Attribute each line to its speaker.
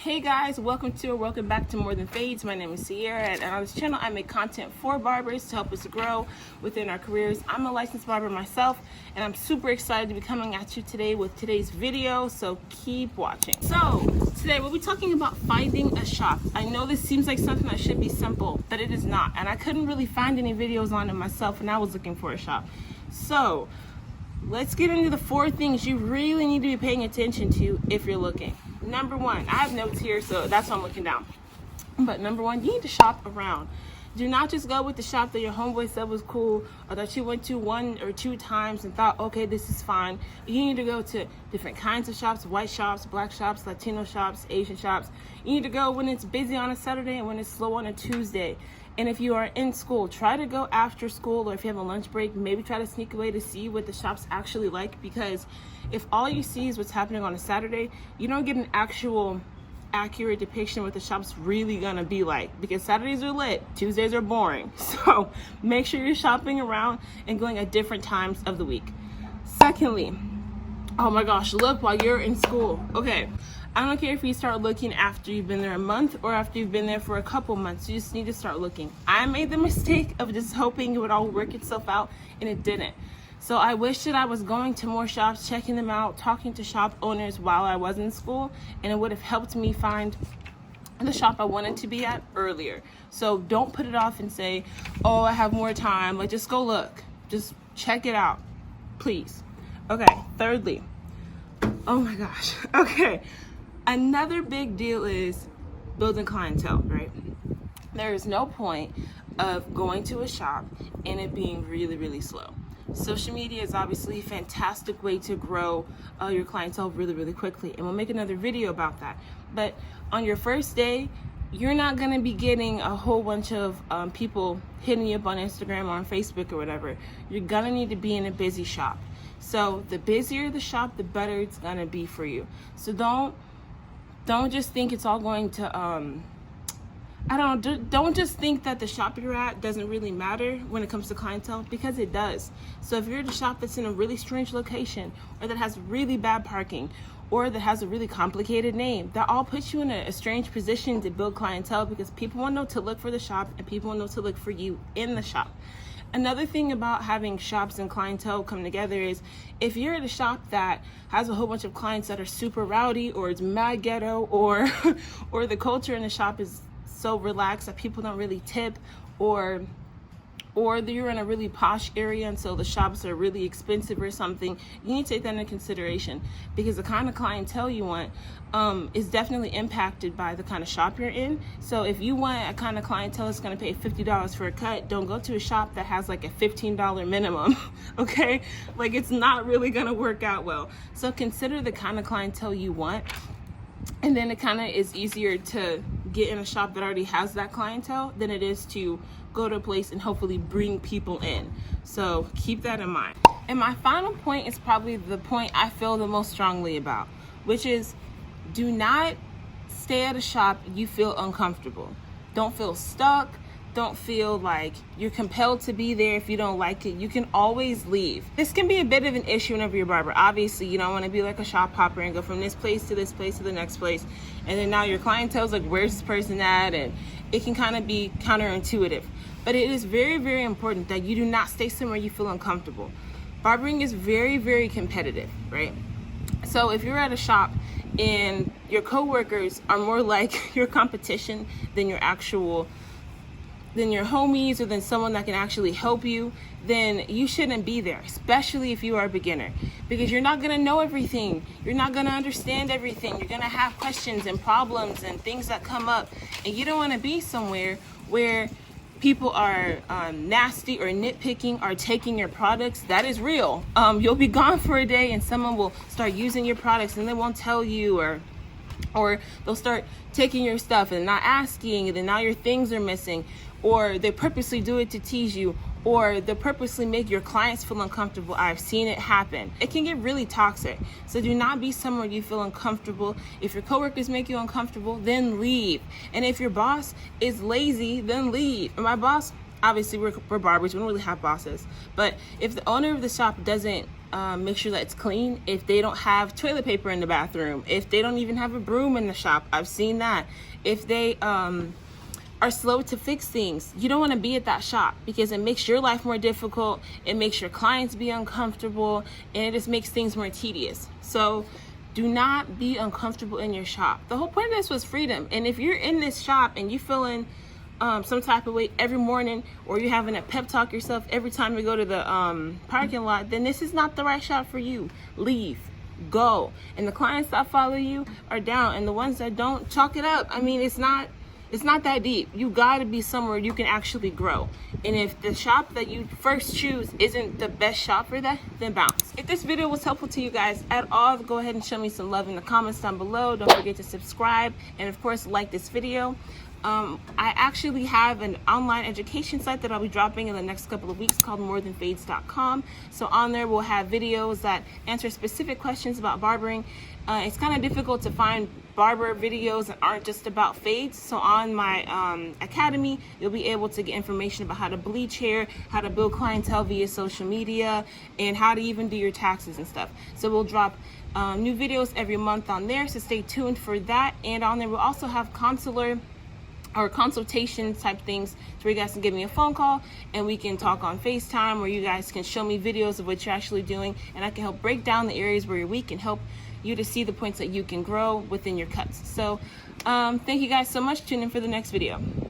Speaker 1: Hey guys, welcome back to More Than Fades. My name is Sierra, and on this channel I make content for barbers to help us grow within our careers. I'm a licensed barber myself, and I'm super excited to be coming at you today with today's video, so keep watching. So today we'll be talking about finding a shop. I know this seems like something that should be simple, but it is not, and I couldn't really find any videos on it myself when I was looking for a shop. So let's get into the 4 things you really need to be paying attention to if you're looking. Number 1, I have notes here, so that's what I'm looking down. But number 1, you need to shop around. Do not just go with the shop that your homeboy said was cool, or that you went to 1 or 2 times and thought, okay, this is fine. You need to go to different kinds of shops: white shops, black shops, Latino shops, Asian shops. You need to go when it's busy on a Saturday and when it's slow on a Tuesday. And if you are in school, try to go after school, or if you have a lunch break, maybe try to sneak away to see what the shop's actually like, because if all you see is what's happening on a Saturday, you don't get an actual accurate depiction of what the shop's really gonna be like, because Saturdays are lit, Tuesdays are boring. So make sure you're shopping around and going at different times of the week. Secondly, oh my gosh, look while you're in school. Okay, I don't care if you start looking after you've been there a month or after you've been there for a couple months. You just need to start looking. I made the mistake of just hoping it would all work itself out, and it didn't. So I wish that I was going to more shops, checking them out, talking to shop owners while I was in school, and it would have helped me find the shop I wanted to be at earlier. So don't put it off and say, oh, I have more time. Like, just go look. Just check it out, please. Okay, thirdly, oh my gosh. Okay, another big deal is building clientele, right? There is no point of going to a shop and it being really, really slow. Social media is obviously a fantastic way to grow your clientele really, really quickly. And we'll make another video about that. But on your first day, you're not going to be getting a whole bunch of people hitting you up on Instagram or on Facebook or whatever. You're going to need to be in a busy shop. So the busier the shop, the better it's going to be for you. So don't just think it's all going to don't just think that the shop you're at doesn't really matter when it comes to clientele, because it does. So if you're at a shop that's in a really strange location, or that has really bad parking, or that has a really complicated name, that all puts you in a strange position to build clientele, because people will know to look for the shop and people will know to look for you in the shop. Another thing about having shops and clientele come together is, if you're at a shop that has a whole bunch of clients that are super rowdy, or it's mad ghetto, or the culture in the shop is so relaxed that people don't really tip, or you're in a really posh area and so the shops are really expensive or something, you need to take that into consideration, because the kind of clientele you want is definitely impacted by the kind of shop you're in. So if you want a kind of clientele that's going to pay $50 for a cut, don't go to a shop that has like a $15 minimum. Okay, like, it's not really going to work out well. So consider the kind of clientele you want, and then it kind of is easier to get in a shop that already has that clientele than it is to go to a place and hopefully bring people in. So keep that in mind. And my final point is probably the point I feel the most strongly about, which is, do not stay at a shop you feel uncomfortable. Don't feel stuck. Don't feel like you're compelled to be there if you don't like it. You can always leave. This can be a bit of an issue whenever you're a barber. Obviously, you don't want to be like a shop hopper and go from this place to this place to the next place. And then now your clientele's like, where's this person at? And it can kind of be counterintuitive. But it is very, very important that you do not stay somewhere you feel uncomfortable. Barbering is very, very competitive, right? So if you're at a shop and your coworkers are more like your competition than your homies, or than someone that can actually help you, then you shouldn't be there, especially if you are a beginner, because you're not going to know everything. You're not going to understand everything. You're going to have questions and problems and things that come up, and you don't want to be somewhere where people are nasty or nitpicking or taking your products. That is real. You'll be gone for a day and someone will start using your products and they won't tell you, or they'll start taking your stuff and not asking, and then now your things are missing, or they purposely do it to tease you, or they purposely make your clients feel uncomfortable. I've seen it happen. It can get really toxic. So do not be somewhere you feel uncomfortable. If your coworkers make you uncomfortable, then leave. And if your boss is lazy, then leave. And my boss, obviously we're barbers, we don't really have bosses, but if the owner of the shop doesn't make sure that it's clean. If they don't have toilet paper in the bathroom, if they don't even have a broom in the shop, I've seen that. If they are slow to fix things, you don't want to be at that shop, because it makes your life more difficult, it makes your clients be uncomfortable, and it just makes things more tedious. So do not be uncomfortable in your shop. The whole point of this was freedom. And if you're in this shop and you feeling some type of way every morning, or you're having a pep talk yourself every time you go to the parking lot, then this is not the right shop for you. Leave, go. And the clients that follow you are down, and the ones that don't, chalk it up. I mean, it's not that deep. You gotta be somewhere you can actually grow. And if the shop that you first choose isn't the best shop for that, then bounce. If this video was helpful to you guys at all, go ahead and show me some love in the comments down below. Don't forget to subscribe, and of course, like this video. I actually have an online education site that I'll be dropping in the next couple of weeks called morethanfades.com. So on there we'll have videos that answer specific questions about barbering. It's kind of difficult to find barber videos that aren't just about fades. So on my academy, you'll be able to get information about how to bleach hair, how to build clientele via social media, and how to even do your taxes and stuff. So we'll drop new videos every month on there, so stay tuned for that. And on there we'll also have consultation type things, so you guys can give me a phone call and we can talk on FaceTime, where you guys can show me videos of what you're actually doing, and I can help break down the areas where you're weak and help you to see the points that you can grow within your cuts. So thank you guys so much. Tune in for the next video.